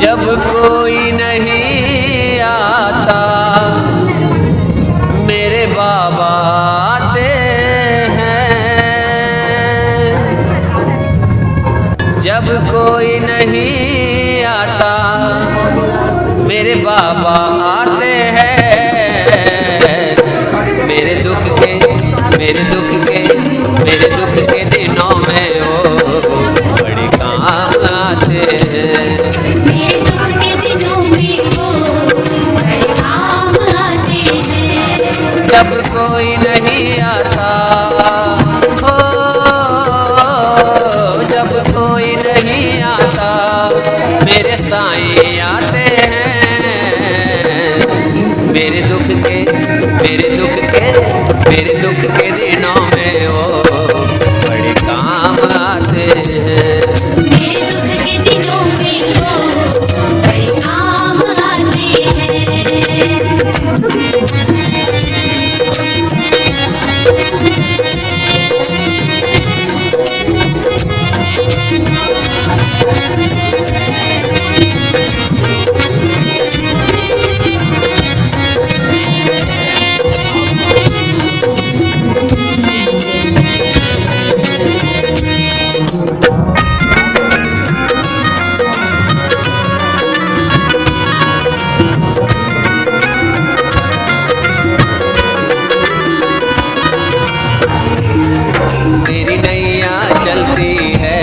जब कोई नहीं आता मेरे बाबा आते हैं। जब कोई नहीं आता मेरे बाबा आते हैं। मेरे दुख के दिनों में वो बड़े काम आते हैं। मेरे दुख के दिनों में वो बड़े काम आते हैं। जब कोई नहीं आता हो, जब कोई नहीं आता मेरे साईं आते हैं। मेरे दुख के दिनों में वो बड़े काम आते हैं। मेरे दुख के दिनों में वो बड़े काम आते हैं। तेरी नैया चलती है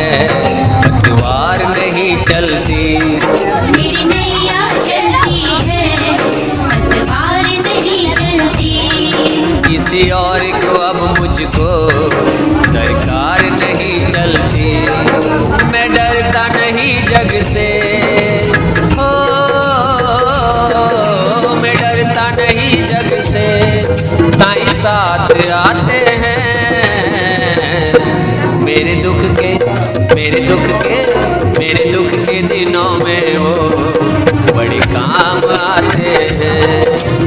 पतवार नहीं चलती। मेरी नैया चलती है पतवार नहीं चलती। किसी और को अब मुझको दरकार नहीं चलती। मैं डरता नहीं जग से हो, मैं डरता नहीं जग से। साईं साथ आते हैं। मेरे दुख के दिनों में वो बड़े काम आते हैं।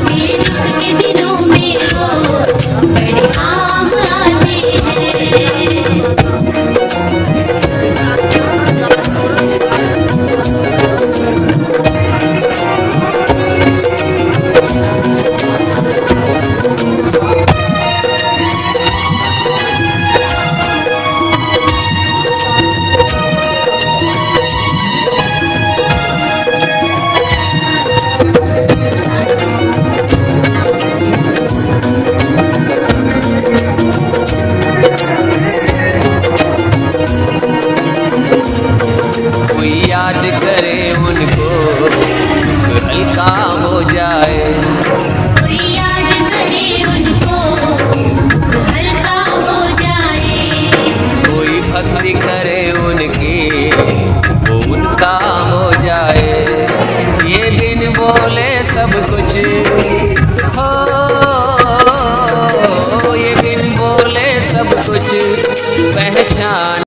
मेरे दुख के दिनों में वो बड़े काम आते हैं। कोई याद करे उनको दुख हल्का हो जाए। कोई याद करे उनको दुख हल्का हो जाए। कोई भक्ति करे उनकी वो उनका हो जाए। ये बिन बोले सब कुछ हो, ये बिन बोले सब कुछ पहचान